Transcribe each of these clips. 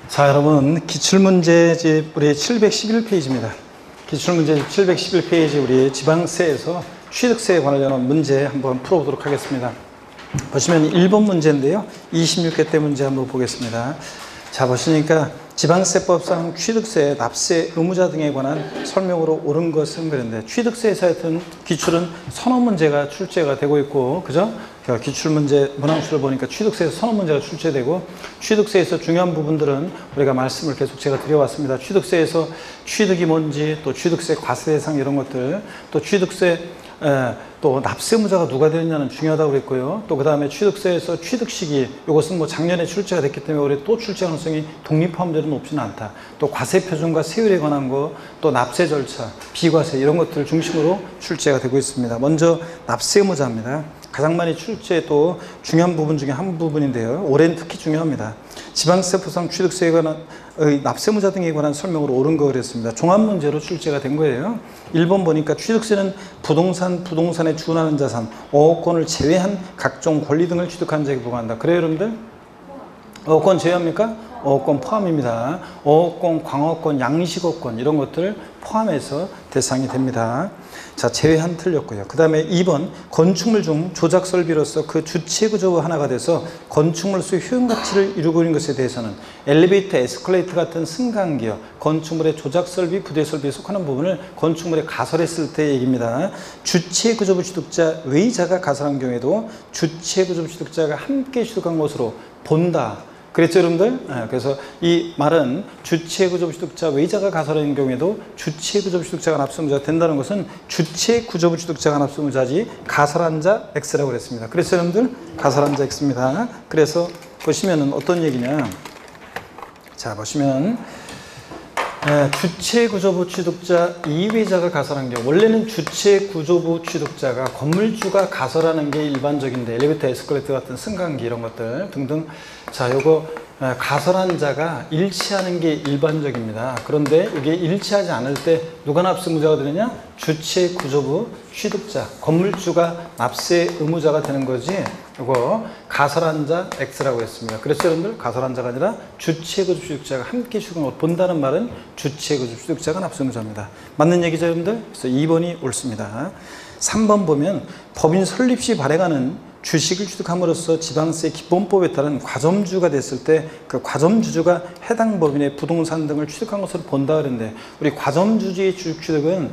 자, 여러분, 기출문제집 우리 711페이지입니다. 기출문제집 711페이지 우리 지방세에서 취득세에 관련한 문제 한번 풀어보도록 하겠습니다. 보시면 1번 문제인데요. 26회 때 문제 한번 보겠습니다. 자, 보시니까 지방세법상 취득세, 납세, 의무자 등에 관한 설명으로 옳은 것은 그런데 취득세에서 하여튼 기출은 서너 문제가 출제가 되고 있고, 그죠? 기출문제 문항수를 보니까 취득세에서 서너 문제가 출제되고, 취득세에서 중요한 부분들은 우리가 말씀을 계속 제가 드려왔습니다. 취득세에서 취득이 뭔지, 또 취득세 과세 대상 이런 것들, 또 취득세 또 납세의무자가 누가 되느냐는 중요하다고 그랬고요. 또 그 다음에 취득세에서 취득 시기, 이것은 뭐 작년에 출제가 됐기 때문에 올해 또 출제 가능성이 독립화 문제는 높지는 않다. 또 과세 표준과 세율에 관한 거, 또 납세 절차, 비과세 이런 것들 중심으로 출제가 되고 있습니다. 먼저 납세의무자입니다. 가장 많이 출제 또 중요한 부분 중에 한 부분인데요. 올해는 특히 중요합니다. 지방세법상 취득세에 관한 납세의무자 등에 관한 설명으로 옳은 거 그랬습니다. 종합문제로 출제가 된 거예요. 1번 보니까 취득세는 부동산에 준하는 자산, 어업권을 제외한 각종 권리 등을 취득한 자에게 부과한다. 그래요, 여러분들? 어업권 제외합니까? 어업권 포함입니다. 어업권, 광어권, 양식어권 이런 것들을 포함해서 대상이 됩니다. 자, 제외한 틀렸고요. 그 다음에 2번 건축물 중 조작 설비로서 그 주체 구조 하나가 돼서 건축물로서의 효용 가치를 이루고 있는 것에 대해서는 엘리베이터, 에스컬레이터 같은 승강기어, 건축물의 조작 설비, 부대 설비에 속하는 부분을 건축물에 가설했을 때 얘기입니다. 주체 구조부 취득자 외자가 가설한 경우에도 주체 구조부 취득자가 함께 취득한 것으로 본다. 그랬죠, 여러분들? 그래서 이 말은 주체구조부 취득자 외자가 가설한 경우에도 주체구조부 취득자가 납세의무자가 된다는 것은 주체구조부 취득자가 납세의무자지 가설한 자 X라고 그랬습니다. 그래서 여러분들 가설한 자 X입니다. 그래서 보시면은 어떤 얘기냐? 자, 보시면 주체구조부 취득자 이외자가 가설한 경우, 원래는 주체구조부 취득자가 건물주가 가설하는 게 일반적인데 엘리베이터, 에스컬레이터 같은 승강기 이런 것들 등등, 자, 요거 가설한 자가 일치하는 게 일반적입니다. 그런데 이게 일치하지 않을 때 누가 납세의무자가 되느냐? 주체구조부 취득자, 건물주가 납세의무자가 되는 거지. 이거 가설한 자 X라고 했습니다. 그래서 여러분들 가설한 자가 아니라 주체구조부 취득자가 함께 취득을 본다는 말은 주체구조부 취득자가 납세의무자입니다. 맞는 얘기죠, 여러분들? 그래서 2번이 옳습니다. 3번 보면 법인 설립 시 발행하는 주식을 취득함으로써 지방세 기본법에 따른 과점주가 됐을 때 그 과점주주가 해당 법인의 부동산 등을 취득한 것으로 본다 그랬는데, 우리 과점주주의 주식 취득은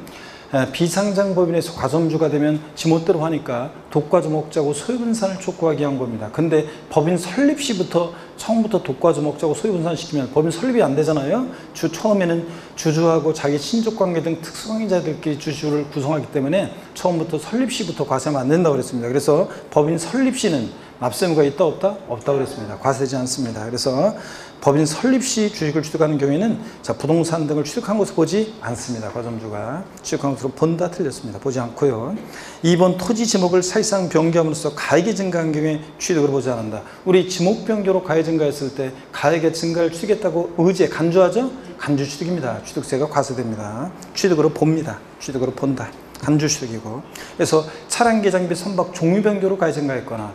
비상장 법인에서 과점주가 되면 지멋대로 하니까 독과점목자고 소유분산을 촉구하기 위한 겁니다. 근데 법인 설립 시부터 처음부터 독과점목자고 소유분산 시키면 법인 설립이 안 되잖아요. 처음에는 주주하고 자기 친족관계 등 특수관계자들끼리 주주를 구성하기 때문에 처음부터 설립 시부터 과세하면 안 된다고 그랬습니다. 그래서 법인 설립 시는 납세의무가 있다 없다? 없다고 그랬습니다. 과세되지 않습니다. 그래서 법인 설립 시 주식을 취득하는 경우에는 자, 부동산 등을 취득한 것으로 보지 않습니다. 과점주가 취득한 것으로 본다 틀렸습니다. 보지 않고요. 2번 토지 지목을 사실상 변경함으로써 가액이 증가한 경우에 취득을 보지 않는다. 우리 지목 변경으로 가액 증가했을 때 가액의 증가를 취득했다고 의제 간주하죠? 간주 취득입니다. 취득세가 과세됩니다. 취득으로 봅니다. 취득으로 본다. 간주 취득이고. 그래서 차량계 장비 선박 종류 변경으로 가액 증가했거나,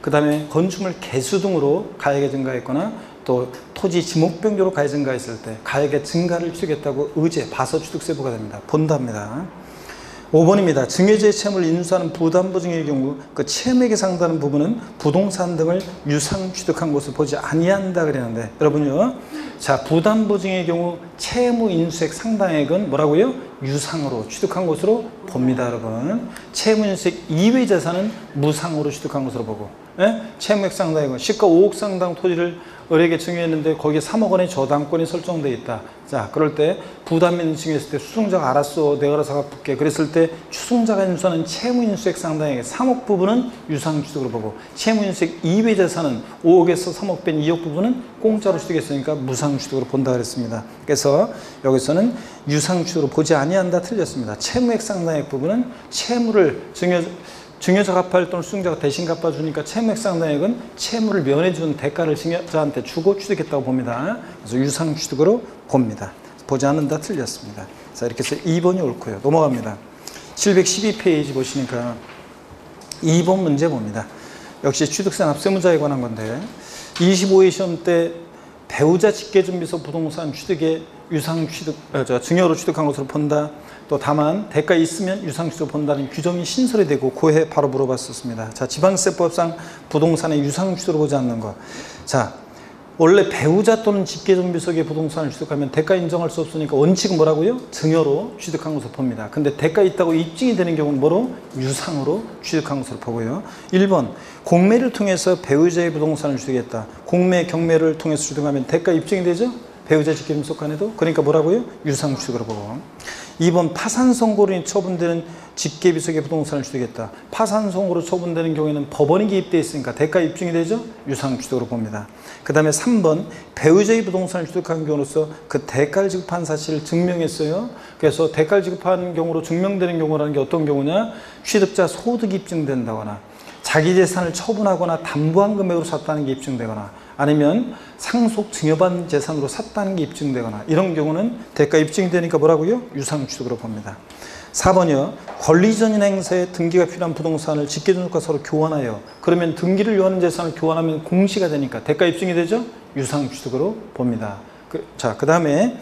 그 다음에 건축물 개수 등으로 가액이 증가했거나, 또 토지 지목 변경으로 가액 증가했을 때 가액의 증가를 취득했다고 의제, 봐서 취득세 부과됩니다. 본답니다. 5번입니다. 증여죄 채무를 인수하는 부담보증의 경우 그 채무액에 상당하는 부분은 부동산 등을 유상 취득한 것을 보지 아니한다 그랬는데, 여러분요, 자, 부담보증의 경우 채무 인수액 상당액은 뭐라고요? 유상으로 취득한 것으로 봅니다, 여러분. 채무 인수액 이외 재산은 무상으로 취득한 것으로 보고, 채무액 상당액은 시가 5억 상당 토지를 을에게 증여했는데 거기에 3억 원의 저당권이 설정되어 있다. 자, 그럴 때 부담인 증여했을 때 수승자가 알았어, 내가 알아서 갚을게. 그랬을 때 추승자가 인수하는 채무인수액 상당액의 3억 부분은 유상 취득으로 보고, 채무인수액 이외 재산은 5억에서 3억 뺀 2억 부분은 공짜로 취득했으니까 무상 취득으로 본다 그랬습니다. 그래서 여기서는 유상 취득으로 보지 아니한다 틀렸습니다. 채무액 상당액 부분은 채무를 증여자가 갚아야 또는 수승자가 대신 갚아주니까 채무액 상당액은 채무를 면해준 대가를 증여자한테 주고 취득했다고 봅니다. 그래서 유상 취득으로 봅니다. 보지 않는다 틀렸습니다. 자, 이렇게 해서 2번이 옳고요. 넘어갑니다. 712페이지 보시니까 2번 문제 봅니다. 역시 취득세 납세의무자에 관한 건데, 25회 시험 때 배우자 직계준비소 부동산 취득에 증여로 취득한 것으로 본다. 또 다만 대가 있으면 유상취득으로 본다는 규정이 신설이 되고 고해 바로 물어봤었습니다. 자, 지방세법상 부동산의 유상취득으로 보지 않는 것. 자, 원래 배우자 또는 직계존비속의 부동산을 취득하면 대가 인정할 수 없으니까 원칙은 뭐라고요? 증여로 취득한 것으로 봅니다. 근데 대가 있다고 입증이 되는 경우는 뭐로? 유상으로 취득한 것으로 보고요. 1번, 공매를 통해서 배우자의 부동산을 취득했다. 공매, 경매를 통해서 취득하면 대가 입증이 되죠? 배우자 직계존비속 간에도. 그러니까 뭐라고요? 유상 취득으로 보고. 2번, 파산 선고로 처분되는 직계비속의 부동산을 취득했다. 파산 선고로 처분되는 경우에는 법원이 개입되어 있으니까 대가 입증이 되죠? 유상 취득으로 봅니다. 그 다음에 3번, 배우자의 부동산을 취득한 경우로서 그 대가를 지급한 사실을 증명했어요. 그래서 대가를 지급한 경우로 증명되는 경우라는 게 어떤 경우냐? 취득자 소득이 입증된다거나, 자기 재산을 처분하거나 담보한 금액으로 샀다는 게 입증되거나, 아니면 상속 증여받은 재산으로 샀다는 게 입증되거나, 이런 경우는 대가 입증이 되니까 뭐라고요? 유상취득으로 봅니다. 4번이요. 권리전인 행사에 등기가 필요한 부동산을 직계존속과 서로 교환하여, 그러면 등기를 요하는 재산을 교환하면 공시가 되니까 대가 입증이 되죠? 유상취득으로 봅니다. 그 다음에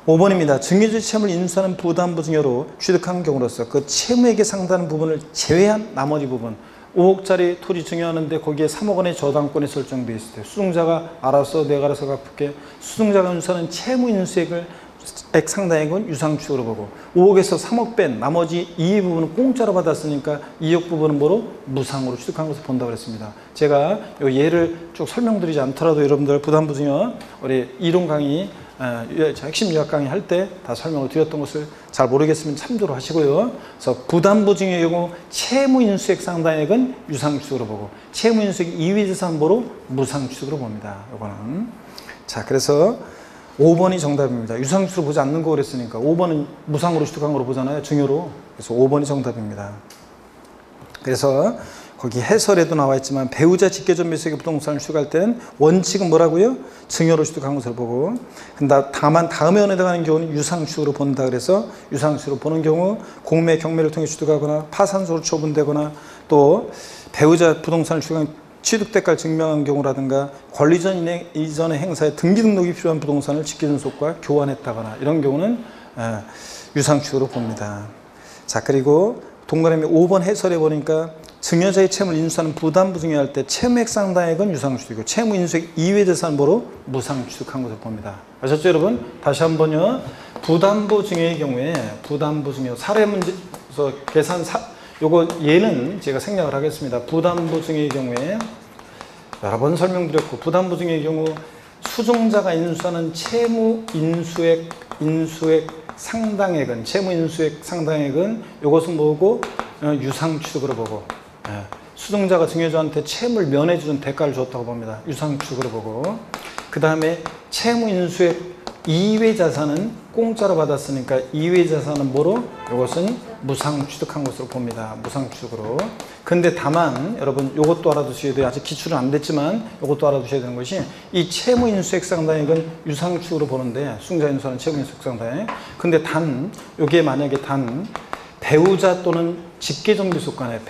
5번입니다. 증여죄 채무를 인수하는 부담부 증여로 취득한 경우로서 그 채무액에 상당한 부분을 제외한 나머지 부분, 5억짜리 토지 증여하는데 거기에 3억 원의 저당권이 설정되어 있을 때 수증자가 알아서 내가 알아서 갚을게, 수증자가 인수하는 채무 인수액을 상당액은 유상취득으로 보고, 5억에서 3억 뺀 나머지 이 부분은 공짜로 받았으니까 2억 부분은 뭐로? 무상으로 취득한 것을 본다고 했습니다. 제가 이 예를 쭉 설명드리지 않더라도 여러분들 부담부 증여 우리 이론 강의 핵심 요약 강의 할 때 다 설명을 드렸던 것을 잘 모르겠으면 참조를 하시고요. 그래서 부담부 증여의 경우 채무 인수액 상당액은 유상취득으로 보고, 채무 인수액 이외 재산보로 무상취득으로 봅니다. 이거는. 자, 그래서 5번이 정답입니다. 유상취득으로 보지 않는 거 그랬으니까 5번은 무상으로 취득한 거로 보잖아요. 증여로. 그래서 5번이 정답입니다. 그래서 거기 해설에도 나와 있지만 배우자 직계존비속의 부동산을 취득할 때는 원칙은 뭐라고요? 증여로 취득한 것을 보고, 다만 다음에 해당하는 경우는 유상취득으로 본다. 그래서 유상취득으로 보는 경우 공매, 경매를 통해 취득하거나 파산소로 처분되거나, 또 배우자 부동산을 취득 대가를 증명한 경우라든가 권리전 이전의 행사에 등기 등록이 필요한 부동산을 직계존속과 교환했다거나, 이런 경우는 유상취득으로 봅니다. 자, 그리고 동그라미 5번 해설해 보니까 증여자의 채무를 인수하는 부담부 증여할 때 채무액 상당액은 유상취득이고 채무 인수액 이외 재산보로 무상취득한 것을 봅니다. 아셨죠, 여러분? 다시 한번요. 부담부 증여의 경우에 부담부 증여 사례 문제에서 요거 얘는 제가 생략을 하겠습니다. 부담부 증여의 경우에 여러 번 설명드렸고, 부담부 증여의 경우 수증자가 인수하는 채무 인수액 상당액은, 채무 인수액 상당액은 이것은 뭐고? 유상취득으로 보고, 수증자가 증여자한테 채무를 면해주는 대가를 줬다고 봅니다. 유상취득으로 보고, 그 다음에 채무 인수액 이외 자산은 공짜로 받았으니까 이외 자산은 뭐로? 이것은 무상취득한 것으로 봅니다. 무상취득으로. 근데 다만 여러분 이것도 알아두셔야 돼요. 아직 기출은 안 됐지만 이것도 알아두셔야 되는 것이, 이 채무 인수액 상당액은 유상취득으로 보는데, 수증자 인수하는 채무 인수액 상당액. 근데 이게 만약에 배우자 또는 직계존비속 간에,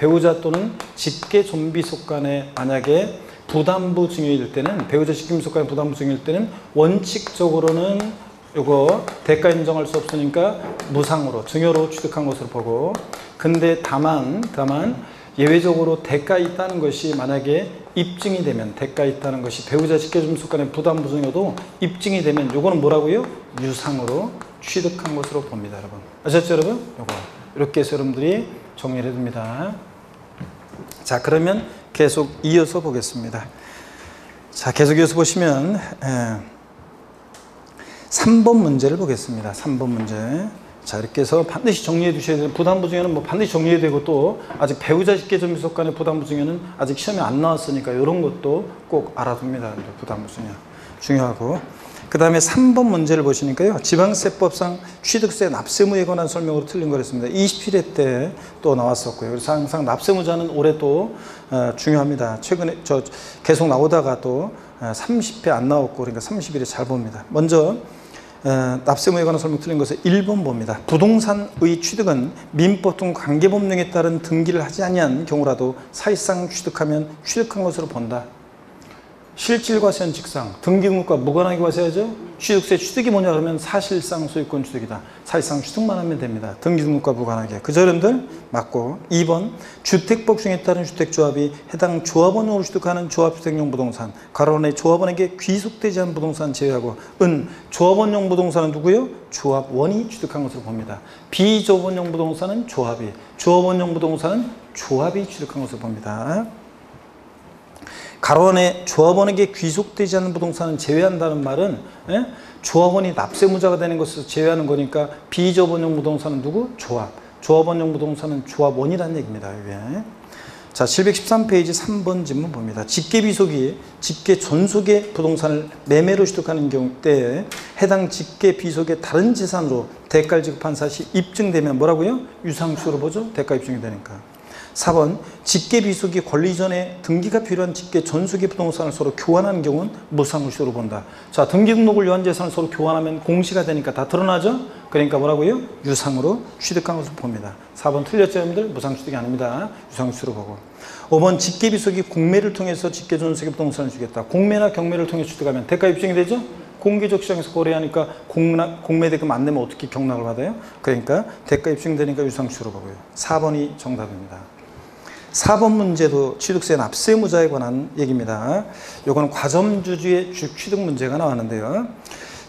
만약에 부담부 증여일 때는, 배우자 직계존비속 간의 부담부 증여일 때는 원칙적으로는 요거 대가 인정할 수 없으니까 무상으로 증여로 취득한 것으로 보고, 근데 다만 예외적으로 대가 있다는 것이 만약에 입증이 되면, 대가 있다는 것이 배우자 직계존비속 간의 부담부 증여도 입증이 되면 요거는 뭐라고요? 유상으로 취득한 것으로 봅니다. 여러분 아셨죠, 여러분? 요거 이렇게 해서 여러분들이 정리를 해둡니다. 자, 그러면 계속 이어서 보겠습니다. 자, 계속 이어서 보시면 3번 문제를 보겠습니다. 3번 문제. 자, 이렇게 해서 반드시 정리해 두셔야 돼요. 부담부 증여는 뭐 반드시 정리해야 되고, 또 아직 배우자 직계존비속 간의 부담부 증여는 아직 시험에 안 나왔으니까 이런 것도 꼭 알아둡니다. 부담부 증여 중요하고. 그 다음에 3번 문제를 보시니까요. 지방세법상 취득세 납세무에 관한 설명으로 틀린 거랬습니다. 27회 때 또 나왔었고요. 그래서 항상 납세무자는 올해 또 중요합니다. 최근에 계속 나오다가 또 30회 안 나왔고, 그러니까 31회 잘 봅니다. 먼저 납세무에 관한 설명 틀린 것은 1번 봅니다. 부동산의 취득은 민법 등 관계법령에 따른 등기를 하지 아니한 경우라도 사실상 취득하면 취득한 것으로 본다. 실질과세는 직상, 등기금과 무관하게 과세하죠. 취득세 취득이 뭐냐 그러면 사실상 소유권 취득이다. 사실상 취득만 하면 됩니다. 등기금과 무관하게. 그죠 여러분들? 맞고. 2번 주택법 중에 따른 주택조합이 해당 조합원으로 취득하는 조합주택용 부동산 가로원의 조합원에게 귀속되지 않은 부동산 제외하고 은 조합원용 부동산은 누구요? 조합원이 취득한 것으로 봅니다. 비조합원용 부동산은 조합이, 조합원용 부동산은 조합이 취득한 것으로 봅니다. 가로원의 조합원에게 귀속되지 않는 부동산은 제외한다는 말은 조합원이 납세무자가 되는 것을 제외하는 거니까 비조합원용 부동산은 누구? 조합. 조합원용 부동산은 조합원이라는 얘기입니다. 이게. 자, 713페이지 3번 질문 봅니다. 직계비속이 직계존속의 부동산을 매매로 취득하는 경우 때에 해당 직계비속의 다른 재산으로 대가를 지급한 사실이 입증되면 뭐라고요? 유상수로 보죠. 대가 입증이 되니까. 4번 직계비속이 권리 전에 등기가 필요한 직계존속의 부동산을 서로 교환하는 경우는 무상수로 본다. 자, 등기 등록을 위한 재산을 서로 교환하면 공시가 되니까 다 드러나죠? 그러니까 뭐라고요? 유상으로 취득한 것으로 봅니다. 4번 틀렸죠 여러분들? 무상취득이 아닙니다. 유상수로 보고. 5번 직계비속이 공매를 통해서 직계존속의 부동산을 주겠다. 공매나 경매를 통해 취득하면 대가 입증이 되죠? 공개적 시장에서 거래하니까 공매 대금 안 내면 어떻게 경락을 받아요? 그러니까 대가 입증되니까 유상수로 보고요. 4번이 정답입니다. 4번 문제도 취득세 납세무자에 관한 얘기입니다. 요거는 과점주주의 취득 문제가 나왔는데요.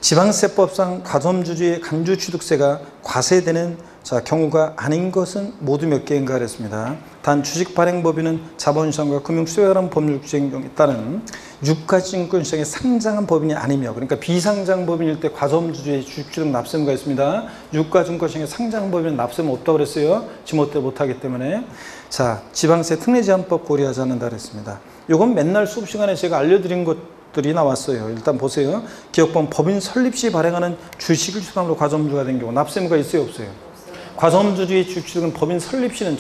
지방세법상 과점주주의 간주취득세가 과세되는 경우가 아닌 것은 모두 몇 개인가 그랬습니다. 단 주식발행법인은 자본시장과 금융시장에 관한 법률 규정에 따른 유가증권시장에 상장한 법인이 아니며 그러니까 비상장 법인일 때 과점주주의 주식취득 납세무가 있습니다. 유가증권시장에 상장 법인은 납세무 없다고 그랬어요. 지멋대로 못하기 때문에. 자, 지방세 특례제한법 고려하지 않는다 그랬습니다. 이건 맨날 수업 시간에 제가 알려드린 것들이 나왔어요. 일단 보세요. 기업법 법인 설립 시 발행하는 주식을 주담으로 과점주가 된 경우 납세무가 있어요 없어요? 과점주주의 주식은 법인 설립 시는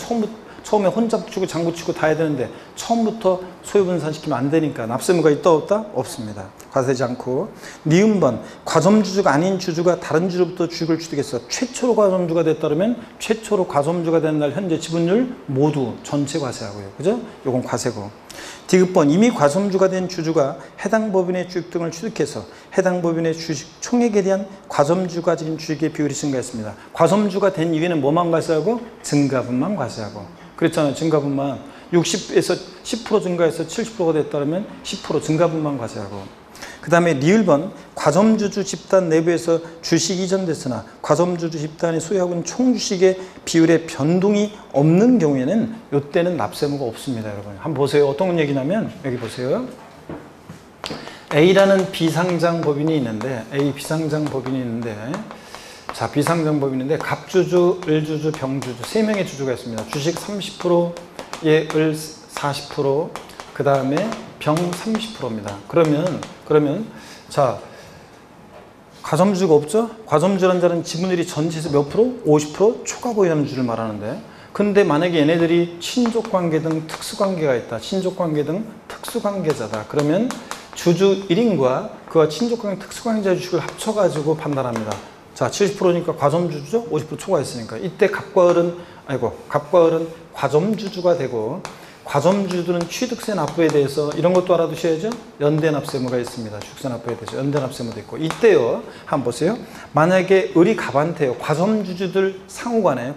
처음에 혼자 치고 장부 치고 다 해야 되는데 처음부터 소유 분산시키면 안 되니까 납세무가 있다 없다? 없습니다. 과세되지 않고. 니은번 과점주주가 아닌 주주가 다른 주주로부터 주식을 취득해서 최초로 과점주가 됐다면 최초로 과점주가 된 날 현재 지분율 모두 전체 과세하고요. 그죠? 요건 과세고. 디귿번 이미 과점주가 된 주주가 해당 법인의 주식 등을 취득해서 해당 법인의 주식 총액에 대한 과점주가 가진 주식의 비율이 증가했습니다. 과점주가 된 이후에는 뭐만 과세하고? 증가분만 과세하고. 그랬잖아요. 증가분만 60에서 10% 증가해서 70%가 됐다면 10% 증가분만 과세하고. 그 다음에 리을번 과점주주 집단 내부에서 주식이 이전됐으나 과점주주 집단이 소유하고 있는 총주식의 비율의 변동이 없는 경우에는 이때는 납세무가 없습니다. 여러분 한번 보세요. 어떤 얘기냐면 여기 보세요. A라는 비상장 법인이 있는데 A 비상장 법인이 있는데 자, 비상장 법인인데 갑주주, 을주주, 병주주 3명의 주주가 있습니다. 주식 30%에 을 40%, 그 다음에 병 30%입니다. 그러면 자, 과점주가 없죠? 과점주라는 자는 지분율이 전체에서 몇 프로? 50% 초과 보유하는 주를 말하는데 근데 만약에 얘네들이 친족관계 등 특수관계가 있다. 친족관계 등 특수관계자다. 그러면 주주 1인과 그와 친족관계 특수관계자 주식을 합쳐가지고 판단합니다. 자, 70%니까 과점주주죠? 50% 초과했으니까. 이때 갑과 을은 과점주주가 되고 과점주주는 취득세 납부에 대해서 이런 것도 알아두셔야죠. 연대납세무가 있습니다. 취득세 납부에 대해서 연대납세무도 있고. 이때요. 한번 보세요. 만약에 을이 갑한테요. 과점주주들 상호간에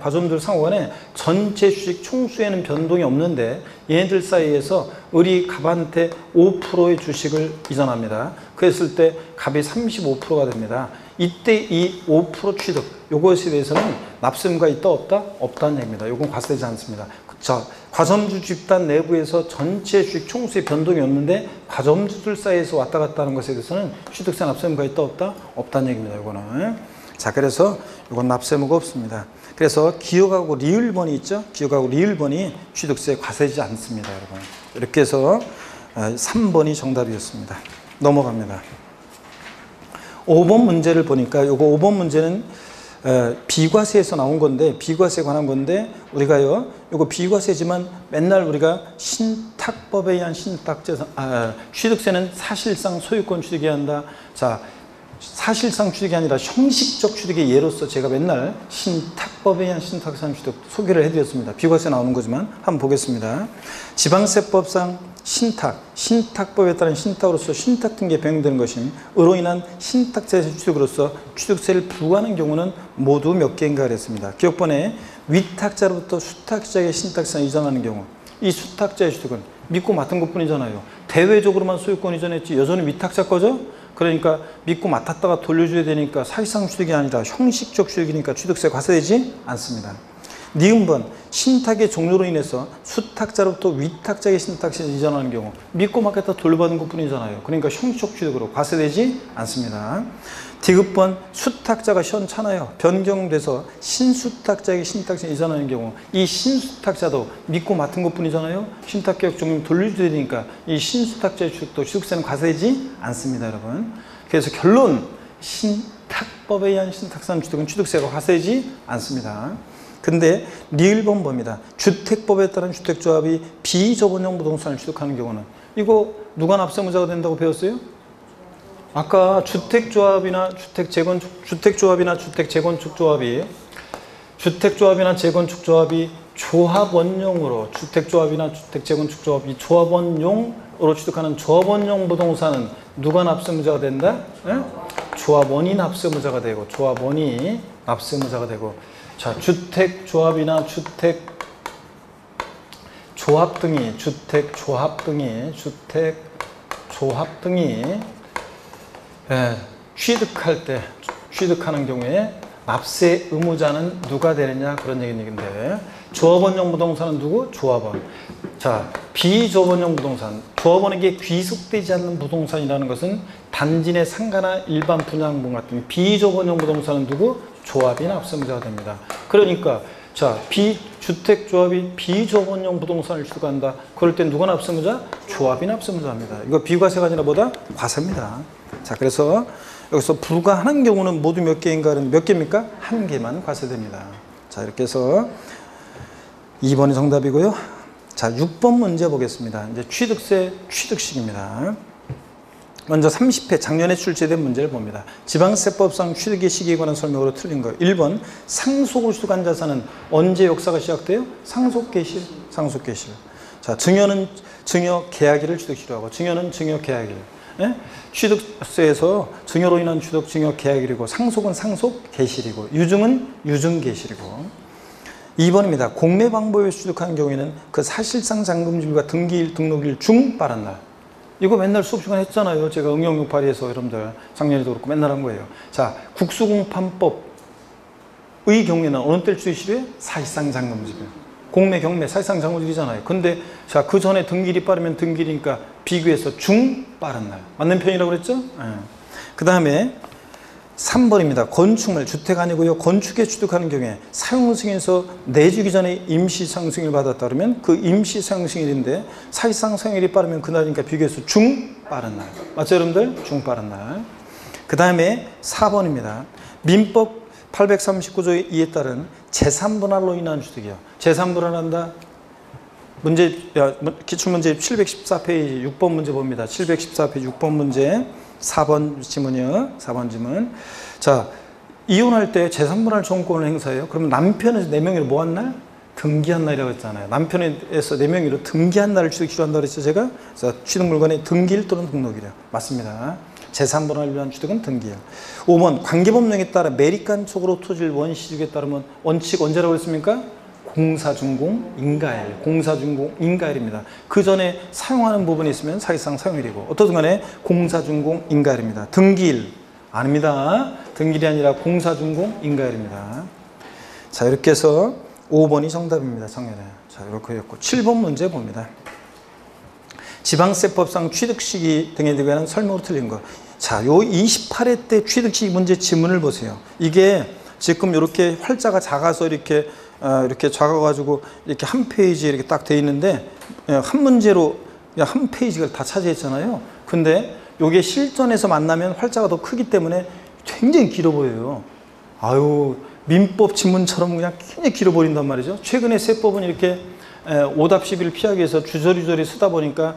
전체 주식 총수에는 변동이 없는데 얘네들 사이에서 을이 갑한테 5%의 주식을 이전합니다. 그랬을 때 갑이 35%가 됩니다. 이때 이 5% 취득 요것에 대해서는 납세무가 있다 없다? 없다는 얘기입니다. 요건 과세되지 않습니다. 자, 과점주 집단 내부에서 전체 주식 총수의 변동이 없는데 과점주들 사이에서 왔다 갔다 하는 것에 대해서는 취득세 납세무가 있다 없다? 없다는 얘기입니다. 요거는. 자, 그래서 요건 납세무가 없습니다. 그래서 기억하고 리을번이 있죠? 기억하고 리을번이 취득세 과세되지 않습니다. 여러분. 이렇게 해서 3번이 정답이었습니다. 넘어갑니다. 5번 문제를 보니까 요거 5번 문제는 비과세에서 나온 건데 비과세에 관한 건데 우리가요 요거 비과세지만 맨날 우리가 신탁법에 의한 신탁재산 취득세는 사실상 소유권 취득해야 한다. 자, 사실상 취득이 아니라 형식적 취득의 예로서 제가 맨날 신탁법에 의한 신탁상 취득 소개를 해드렸습니다. 비과세 나오는 거지만 한번 보겠습니다. 지방세법상 신탁법에 따른 신탁으로서 신탁 등기에 변경되는 것임 으로 인한 신탁자의 취득으로서 취득세를 부과하는 경우는 모두 몇 개인가 그랬습니다. 기억번에 위탁자로부터 수탁자에게 신탁세를 이전하는 경우, 이 수탁자의 취득은 믿고 맡은 것뿐이잖아요. 대외적으로만 소유권 이전했지 여전히 위탁자 거죠? 그러니까 믿고 맡았다가 돌려줘야 되니까 사실상 취득이 아니라 형식적 취득이니까 취득세 과세되지 않습니다. 니은번 신탁의 종료로 인해서 수탁자로부터 위탁자에게 신탁세를 이전하는 경우 믿고 맡겼다 돌려받은 것뿐이잖아요. 그러니까 형식적 취득으로 과세되지 않습니다. 디귿번 수탁자가 시원찮아요. 변경돼서 신수탁자에게 신탁세를 이전하는 경우 이 신수탁자도 믿고 맡은 것뿐이잖아요. 신탁계약 종료 돌려줘야 되니까 이 신수탁자의 취득도 취득세는 과세되지 않습니다. 여러분. 그래서 결론 신탁법에 의한 신탁상 취득은 취득세가 과세되지 않습니다. 근데 리을번 봅니다. 주택법에 따른 주택조합이 비저번용 부동산을 취득하는 경우는 이거 누가 납세무자가 된다고 배웠어요? 아까 주택조합이나 재건축조합이 조합원용으로 주택조합이나 주택재건축조합이 조합원용으로 취득하는 조합원용 부동산은 누가 납세무자가 된다? 네? 조합원이 납세무자가 되고 자, 주택조합이나 주택조합 등이 취득하는 경우에 납세 의무자는 누가 되느냐 그런 얘기인데 조합원용 부동산은 누구? 조합원. 자, 비조합원용 부동산, 조합원에게 귀속되지 않는 부동산이라는 것은 단지 내 상가나 일반 분양분 같은 비조합원용 부동산은 누구? 조합이 납세무자가 됩니다. 그러니까 자, 주택조합이 비조합원용 부동산을 취득한다. 그럴 땐 누가 납세무자? 조합이 납세무자입니다. 이거 비과세가 아니라 뭐다? 과세입니다. 자, 그래서 여기서 불과하는 경우는 모두 몇 개인가? 몇 개입니까? 한 개만 과세됩니다. 자, 이렇게 해서 2번이 정답이고요. 자, 6번 문제 보겠습니다. 이제 취득세 취득식입니다. 먼저 30회 작년에 출제된 문제를 봅니다. 지방세법상 취득의 시기에 관한 설명으로 틀린 거. 1번 상속을 취득한 자산은 언제 역사가 시작돼요? 상속개시. 자, 증여는 증여 계약일을 취득시로 하고 증여는 증여 계약일. 예? 취득세에서 증여로 인한 취득 증여 계약일이고 상속은 상속 개시일이고 유증은 유증 개시일이고 2번입니다. 공매 방법에 취득하는 경우에는 그 사실상 잔금질과 등기일 등록일 중 빠른 날. 이거 맨날 수업 시간에 했잖아요. 제가 응용용 발의해서 여러분들 작년에도 그렇고 맨날 한 거예요. 자, 국수공판법의 경우에는 어느 때를 취득시로해? 사실상 잔금질. 공매, 경매, 사실상 잔금질이잖아요. 근데 자, 그 전에 등기일이 빠르면 등기일이니까 비교해서 중 빠른 날. 맞는 편이라고 그랬죠? 그 다음에 3번입니다. 건축물, 주택 아니고요. 건축에 취득하는 경우에 사용승인에서 내주기 전에 임시사용승인을 받았다 그러면 그 임시사용승인인데 사실상 사용일이 빠르면 그날이니까 비교해서 중 빠른 날. 맞죠, 여러분들? 중 빠른 날. 그 다음에 4번입니다. 민법 839조 2에 따른 재산분할로 인한 취득이요. 재산분할한다. 문제, 기출문제 714페이지 6번 문제 봅니다. 714페이지 6번 문제 4번 지문이요. 4번 지문. 자, 이혼할 때 재산분할 정권을 행사해요. 그러면 남편에서 4명이로 뭐 한 날? 등기한 날이라고 했잖아요. 남편에서 4명이로 등기한 날을 취득시로 한다고 했죠, 제가? 그래서 취득물건의 등기일 또는 등록일이요. 맞습니다. 재산분할을 위한 취득은 등기일. 5번 관계법령에 따라 매립간촉으로 토지를 원시주기에 따르면 원칙 언제라고 했습니까? 공사준공 인가일, 공사준공 인가일입니다. 그 전에 사용하는 부분이 있으면 사실상 사용일이고 어떻든 간에 공사준공 인가일입니다. 등기일 아닙니다. 등기일이 아니라 공사준공 인가일입니다. 자, 이렇게 해서 5번이 정답입니다. 작년에. 자, 이렇게 했고 7번 문제 봅니다. 지방세법상 취득시기 등에 대한 설명으로 틀린 거. 자, 요 28회 때 취득시기 문제 지문을 보세요. 이게 지금 이렇게 활자가 작아서 이렇게 작아가지고 이렇게 한 페이지에 이렇게 딱 돼 있는데 한 문제로 한 페이지가 다 차지했잖아요. 근데 이게 실전에서 만나면 활자가 더 크기 때문에 굉장히 길어 보여요. 아유, 민법 지문처럼 그냥 굉장히 길어 버린단 말이죠. 최근에 세법은 이렇게 오답 시비를 피하기 위해서 주저리주저리 쓰다 보니까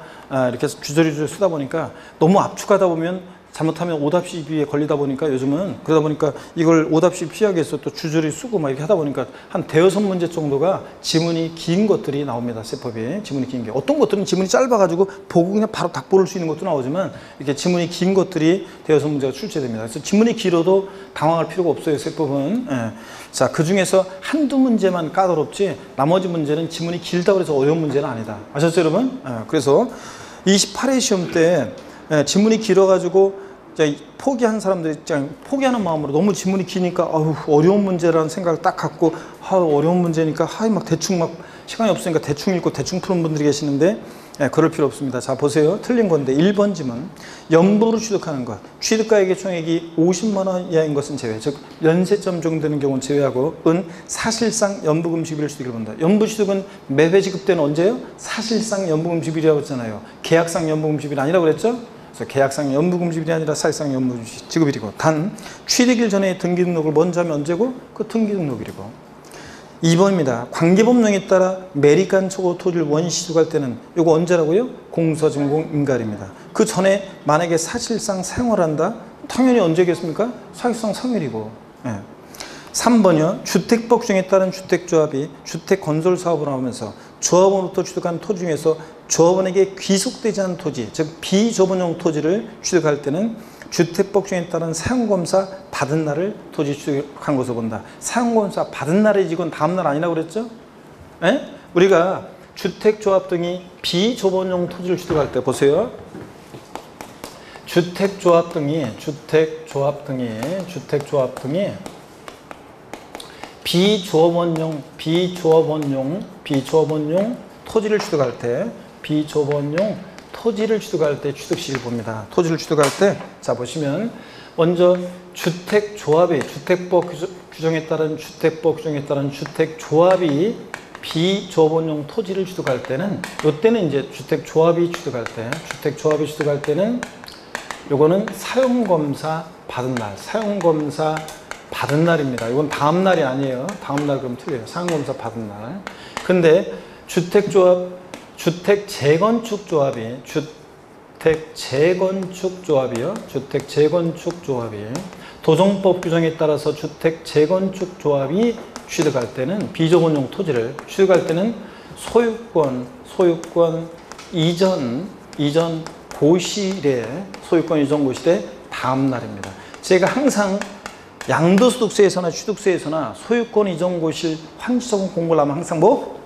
너무 압축하다 보면 잘못하면 오답 시비에 걸리다 보니까 요즘은 그러다 보니까 이걸 오답 시비 피하기 위해서 또 주저리 쓰고 막 이렇게 하다 보니까 한 대여섯 문제 정도가 지문이 긴 것들이 나옵니다. 세법에 지문이 긴 게. 어떤 것들은 지문이 짧아가지고 보고 그냥 바로 딱 고를 수 있는 것도 나오지만 이렇게 지문이 긴 것들이 대여섯 문제가 출제됩니다. 그래서 지문이 길어도 당황할 필요가 없어요. 세법은. 예. 자, 그 중에서 한두 문제만 까다롭지 나머지 문제는 지문이 길다고 해서 어려운 문제는 아니다. 아셨죠, 여러분? 예. 그래서 28회 시험 때 지문이 길어가지고 포기한 사람들이 포기하는 마음으로 너무 지문이 기니까 어려운 문제라는 생각을 딱 갖고 어려운 문제니까 막 대충 막 시간이 없으니까 대충 읽고 대충 푸는 분들이 계시는데 그럴 필요 없습니다. 자, 보세요. 틀린 건데 1번 지문. 연부로 취득하는 것. 취득가액의 총액이 50만 원 이하인 것은 제외. 즉 연세점 정도 되는 경우는 제외하고 은 사실상 연부금 지비를 취득을 본다. 연부 취득은 매회 지급되는 언제요? 사실상 연부금 지비라고 했잖아요. 계약상 연부금 지비는 아니라고 그랬죠? 그래서 계약상 연부금 지급이 아니라 사실상 연부금 지급일이고, 단 취득일 전에 등기 등록을 먼저 하면 언제고? 그 등기 등록일이고. 2번입니다. 관계법령에 따라 매립간 초고 토지를 원시 취득할 때는 이거 언제라고요? 공서진공 인가입니다. 그 전에 만약에 사실상 사용을 한다? 당연히 언제겠습니까? 사실상 상일이고. 3번이요. 주택법 규정에 따른 주택조합이 주택건설 사업을 하면서 조합원으로부터 취득한 토지 중에서 조합원에게 귀속되지 않은 토지, 즉 비조합원용 토지를 취득할 때는 주택법 규정에 따른 사용검사 받은 날을 토지 취득한 것으로 본다. 사용검사 받은 날이 이건 다음 날 아니라고 그랬죠? 에? 우리가 주택조합 등이 비조합원용 토지를 취득할 때 보세요. 주택조합 등이 비조합원용 토지를 취득할 때 취득시를 봅니다. 토지를 취득할 때, 자, 보시면, 먼저 주택법 규정에 따른 주택조합이 비조합원용 토지를 취득할 때는, 이때는 이제 주택조합이 취득할 때는, 요거는 사용검사 받은 날입니다. 이건 다음 날이 아니에요. 다음 날 그럼 틀려요. 사용검사 받은 날. 근데 주택재건축조합이 도정법 규정에 따라서 주택재건축조합이 취득할 때는 비조합원용 토지를 취득할 때는 소유권 이전 고실의 다음 날입니다. 제가 항상 양도소득세에서나 취득세에서나 소유권 이전 고실 환지소금 공고를 하면 항상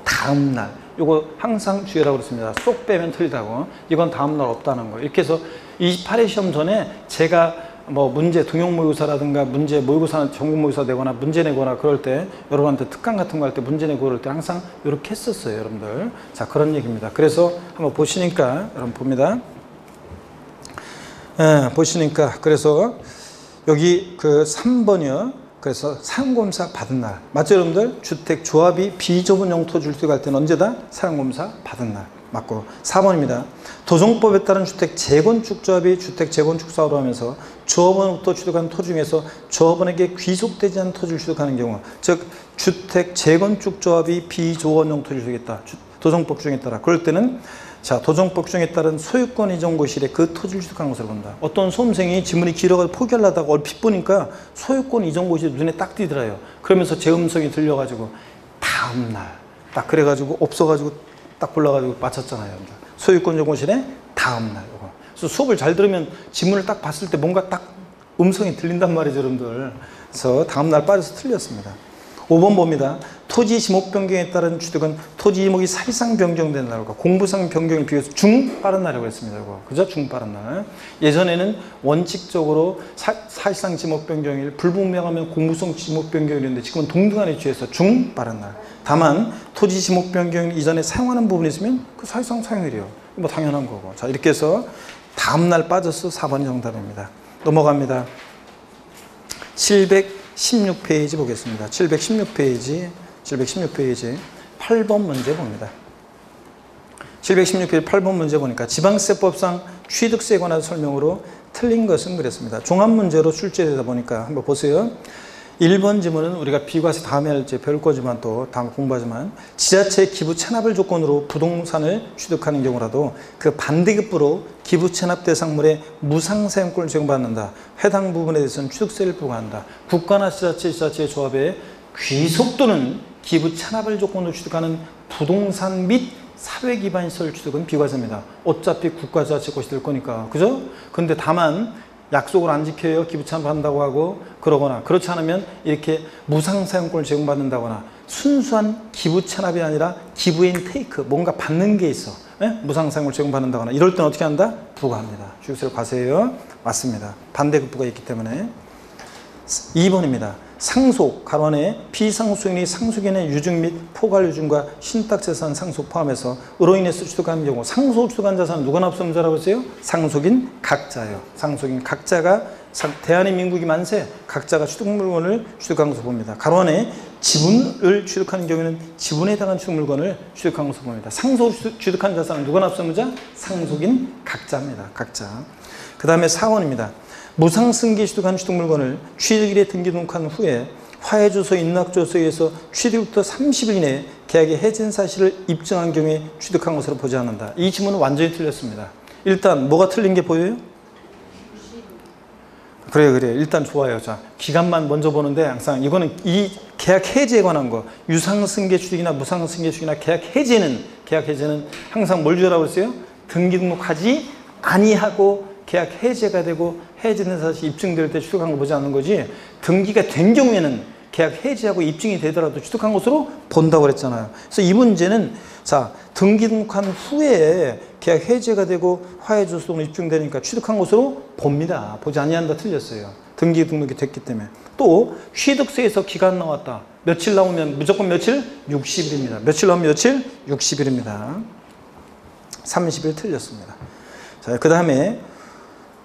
다음 날. 요거 항상 주의하라고 그랬습니다. 쏙 빼면 틀리다고. 이건 다음 날 없다는 거예요. 이렇게 해서 28회 시험 전에 제가 문제 등용 모의고사라든가 문제 모의고사 전국 모의고사 내거나 문제 내거나 그럴 때 여러분한테 특강 같은 거 할 때 문제 내고 그럴 때 항상 이렇게 했었어요, 여러분들. 자, 그런 얘기입니다. 그래서 한번 보시니까 여러분 봅니다. 보시니까 그래서 여기 그 3번이요. 그래서 사용검사 받은 날. 맞죠, 여러분들? 주택조합이 비조합원용 토지를 취득할 때는 언제다? 사용검사 받은 날. 맞고. 4번입니다. 도정법에 따른 주택재건축조합이 주택재건축 사업을 하면서 조합원으로부터 취득한 토지 중에서 조합원에게 귀속되지 않은 토지를 취득하는 경우, 즉 주택재건축조합이 비조합원용 토지를 취득했다. 도정법 규정에 따라. 그럴 때는 자, 도정법 규정에 따른 소유권 이전 고실에 그 토지를 취득한 것으로 본다. 어떤 수험생이 지문이 길어가지고 포기하려다가 얼핏 보니까 소유권 이전 고실이 눈에 딱 띄더라요. 그러면서 제 음성이 들려가지고 다음날 딱 그래가지고 없어가지고 딱 골라가지고 맞췄잖아요. 소유권 이전 고실에 다음날. 그래서 수업을 잘 들으면 지문을 딱 봤을 때 뭔가 딱 음성이 들린단 말이죠, 여러분들. 그래서 다음날 빠져서 틀렸습니다. 5번 봅니다. 토지 지목 변경에 따른 취득은 토지 지목이 사실상 변경된 날과 공부상 변경에 비해서 중빠른 날이라고 했습니다. 이거. 그죠? 중빠른 날. 예전에는 원칙적으로 사실상 지목 변경일, 불분명하면 공부성 지목 변경일인데 지금은 동등한에 취해서 중빠른 날. 다만 토지 지목 변경 이전에 사용하는 부분이 있으면 그 사실상 사용일이요. 당연한 거고. 자, 이렇게 해서 다음날 빠져서 4번이 정답입니다. 넘어갑니다. 716페이지 보겠습니다. 716페이지 8번 문제 봅니다. 716페이지 8번 문제 보니까 지방세법상 취득세에 관한 설명으로 틀린 것은 그랬습니다. 종합문제로 출제되다 보니까 한번 보세요. 1번 지문은 우리가 비과세 다음에 이제 배울 거지만 또 다음 공부하지만 지자체 기부 체납을 조건으로 부동산을 취득하는 경우라도 그 반대급부로 기부 체납 대상물의 무상사용권을 제공받는다. 해당 부분에 대해서는 취득세를 부과한다. 국가나 지자체, 지자체의 조합에 귀속 또는 기부 체납을 조건으로 취득하는 부동산 및 사회기반시설 취득은 비과세입니다. 어차피 국가 지자체 것이 될 거니까. 그죠? 근데 다만 약속을 안 지켜요. 기부 체납한다고 하고 그러거나 그렇지 않으면 이렇게 무상사용권을 제공받는다거나 순수한 기부 체납이 아니라 기부 앤 테이크 뭔가 받는 게 있어. 무상사용권을 제공받는다거나 이럴 때는 어떻게 한다? 부과합니다. 취득세를 과세해요. 맞습니다. 반대급부가 있기 때문에. 2번입니다. 상속, 가로안에 비상속인이 상속인의 유증 및 포괄유증과 신탁재산 상속 포함해서 으로 인해서 취득한 경우 상속 취득한 자산은 누가 납세의무자라고 했어요? 상속인 각자예요. 상속인 각자가 대한민국이 만세 각자가 취득물건을 취득한 것으로 봅니다. 가로안에 지분을 취득하는 경우에는 지분에 해당한 취득물건을 취득한 것으로 봅니다. 상속 취득한 자산은 누가 납세의무자? 상속인 각자입니다. 각자. 그 다음에 4번입니다. 무상승계 취득한 취득물건을 취득일에 등기 등록한 후에 화해조서, 인락조서에 의해서 취득부터 30일 이내에 계약의 해지된 사실을 입증한 경우에 취득한 것으로 보지 않는다. 이 지문은 완전히 틀렸습니다. 일단 뭐가 틀린 게 보여요? 그래요. 일단 좋아요. 자, 기간만 먼저 보는데 항상 이거는 이 계약 해지에 관한 거 유상승계 취득이나 무상승계 취득이나 계약 해지는 항상 뭘 주라고 했어요? 등기 등록하지 아니하고 계약 해제가 되고 해제된 사실이 입증될 때 취득한 거 보지 않는 거지 등기가 된 경우에는 계약 해지하고 입증이 되더라도 취득한 것으로 본다고 그랬잖아요. 그래서 이 문제는 자 등기 등록한 후에 계약 해제가 되고 화해조서로 입증되니까 취득한 것으로 봅니다. 보지 아니한다 틀렸어요. 등기 등록이 됐기 때문에. 또 취득세에서 기간 나왔다. 며칠 나오면 무조건 며칠? 60일입니다. 며칠 나오면 며칠? 60일입니다. 30일 틀렸습니다. 자, 그 다음에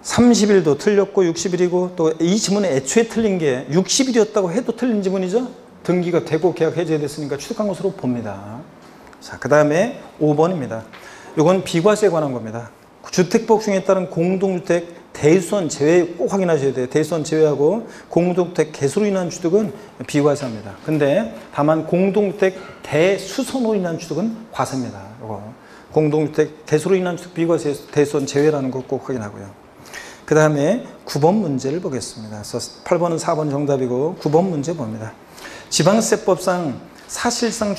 30일도 틀렸고 60일이고 또 이 지문에 애초에 틀린 게 60일이었다고 해도 틀린 지문이죠. 등기가 되고 계약 해제됐으니까 취득한 것으로 봅니다. 자, 그 다음에 5번입니다. 이건 비과세에 관한 겁니다. 주택복중에 따른 공동주택 대수원 제외 꼭 확인하셔야 돼요. 대수원 제외하고 공동주택 개수로 인한 취득은 비과세입니다. 근데 다만 공동주택 대수선으로 인한 취득은 과세입니다. 이거 공동주택 대수로 인한 취득 비과세 대수원 제외라는 거 꼭 확인하고요. 그 다음에 9번 문제를 보겠습니다. 8번은 4번 정답이고 9번 문제 봅니다. 지방세법상 사실상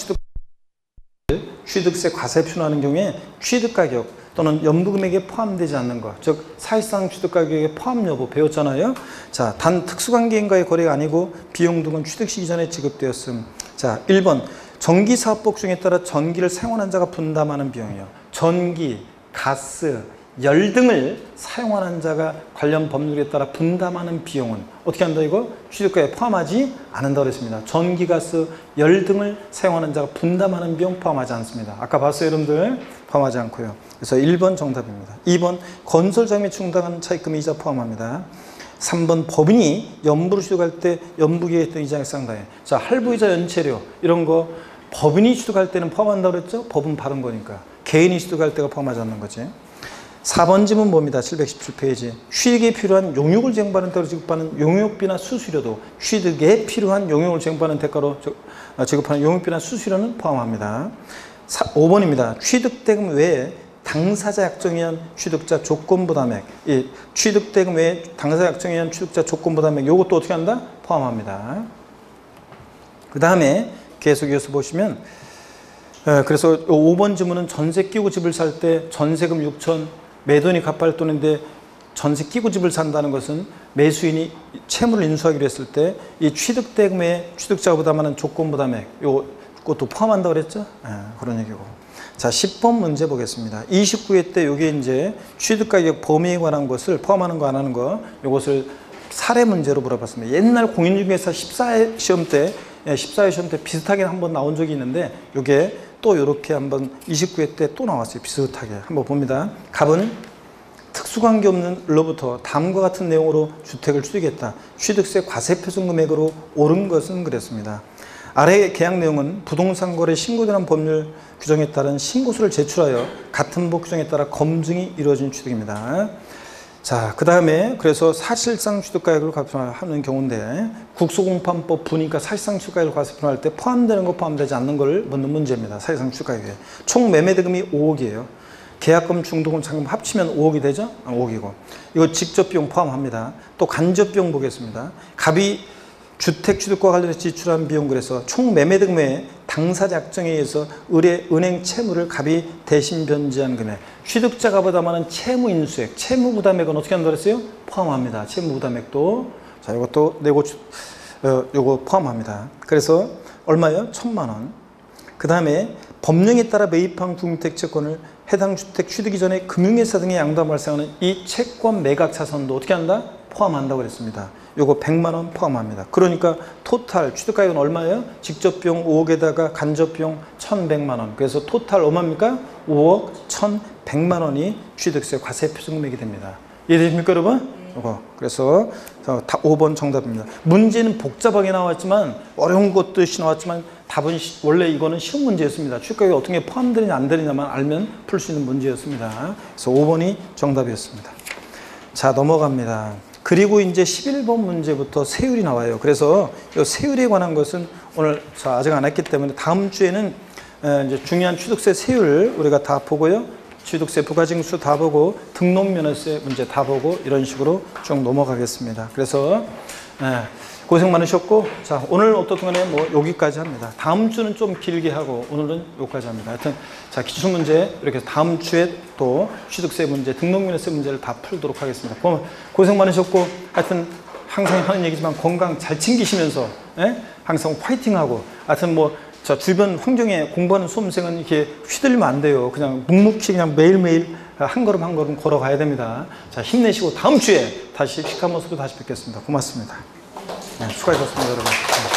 취득세 과세 표현하는 경우에 취득가격 또는 연부금액에 포함되지 않는 것, 즉 사실상 취득가격의 포함 여부 배웠잖아요. 자, 단 특수관계인과의 거래가 아니고 비용 등은 취득 시기 전에 지급되었음. 자, 1번 전기사업복중에 따라 전기를 사용하는 자가 분담하는 비용이요. 전기, 가스, 열 등을 사용하는 자가 관련 법률에 따라 분담하는 비용은 어떻게 한다 이거? 취득가에 포함하지 않는다고 그랬습니다. 전기, 가스, 열 등을 사용하는 자가 분담하는 비용 포함하지 않습니다. 아까 봤어요 여러분들? 포함하지 않고요. 그래서 1번 정답입니다. 2번 건설자금에 충당하는 차입금 이자 포함합니다. 3번 법인이 연부를 취득할 때 연부기에 했던 이자액 상당해. 자, 할부이자 연체료 이런 거 법인이 취득할 때는 포함한다고 그랬죠? 법은 바른 거니까. 개인이 취득할 때가 포함하지 않는 거지. 4번 지문 봅니다. 717페이지. 취득에 필요한 용역을 제공받는 대가로 지급하는 용역비나 수수료도 취득에 필요한 용역을 제공받는 대가로 지급하는 용역비나 수수료는 포함합니다. 5번입니다. 취득대금 외에 당사자 약정에 의한 취득자 조건부담액. 이 취득대금 외에 당사자 약정에 의한 취득자 조건부담액 이것도 어떻게 한다? 포함합니다. 그 다음에 계속 이어서 보시면 그래서 5번 지문은 전세 끼고 집을 살 때 전세금 6천 매도인이 갚아할 돈인데 전세 끼고 집을 산다는 것은 매수인이 채무를 인수하기로 했을 때 이 취득대금에 취득자가 부담하는 조건부담액 이것도 포함한다고 그랬죠? 그런 얘기고. 자, 10번 문제 보겠습니다. 29회 때 이게 이제 취득가격 범위에 관한 것을 포함하는 거 안 하는 거 이것을 사례 문제로 물어봤습니다. 옛날 공인중개사 14회 시험 때 비슷하게 한번 나온 적이 있는데 이게 또 이렇게 한번 29회 때 또 나왔어요. 비슷하게 한번 봅니다. 갑은 특수관계 없는 로부터 다음과 같은 내용으로 주택을 취득했다. 취득세 과세 표준 금액으로 옳은 것은 그랬습니다. 아래 계약 내용은 부동산 거래 신고되는 법률 규정에 따른 신고서를 제출하여 같은 법 규정에 따라 검증이 이루어진 취득입니다. 자, 그 다음에 그래서 사실상 취득가액을 갚아하는 경우인데 국소공판법 부니까 사실상 취득가액을 갚아할 때 포함되는 거 포함되지 않는 걸 묻는 문제입니다. 사실상 취득가액에 총 매매대금이 5억이에요. 계약금, 중도금, 잔금 합치면 5억이 되죠? 5억이고 이거 직접 비용 포함합니다. 또 간접 비용 보겠습니다. 갑이 주택 취득과 관련해서 지출한 비용 그래서 총 매매대금 외에 당사자 약정에 의해서 은행 채무를 갑이 대신 변제한 금액 취득자가 부담하는 채무 인수액 채무 부담액은 어떻게 한다고 그랬어요? 포함합니다. 채무 부담액도 자 이것도 내고 요거 포함합니다. 그래서 얼마요? 1,000만 원. 그 다음에 법령에 따라 매입한 국민주택 채권을 해당 주택 취득 이전에 금융회사 등의 양도가 발생하는 이 채권 매각 차선도 어떻게 한다? 포함한다고 그랬습니다. 요거 100만 원 포함합니다. 그러니까 토탈 취득가액은 얼마예요? 직접 비용 5억에다가 간접 비용 1,100만 원. 그래서 토탈 얼마입니까? 5억 1,100만 원이 취득세 과세 표준금액이 됩니다. 이해되십니까, 여러분? 요거. 그래서 5번 정답입니다. 문제는 복잡하게 나왔지만 어려운 것듯이 나왔지만 답은 원래 이거는 쉬운 문제였습니다. 취득가액이 어떻게 포함되느냐 안 되느냐만 알면 풀 수 있는 문제였습니다. 그래서 5번이 정답이었습니다. 자, 넘어갑니다. 그리고 이제 11번 문제부터 세율이 나와요. 그래서 이 세율에 관한 것은 오늘 아직 안 했기 때문에 다음 주에는 이제 중요한 취득세 세율 우리가 다 보고요. 취득세 부가징수 다 보고 등록면허세 문제 다 보고 이런 식으로 쭉 넘어가겠습니다. 그래서 고생 많으셨고 자 오늘 어떻든 간에 뭐 여기까지 합니다. 다음 주는 좀 길게 하고 오늘은 여기까지 합니다. 하여튼 자 기출문제 이렇게 다음 주에 또 취득세 문제 등록면허세 문제를 다 풀도록 하겠습니다. 고생 많으셨고 하여튼 항상 하는 얘기지만 건강 잘 챙기시면서 항상 화이팅하고 하여튼 뭐 자 주변 환경에 공부하는 수험생은 이렇게 휘둘리면 안 돼요. 그냥 묵묵히 그냥 매일매일 한 걸음 한 걸음 걸어가야 됩니다. 자 힘내시고 다음 주에 다시 시크한 모습으로 다시 뵙겠습니다. 고맙습니다. 수고하셨습니다, 여러분.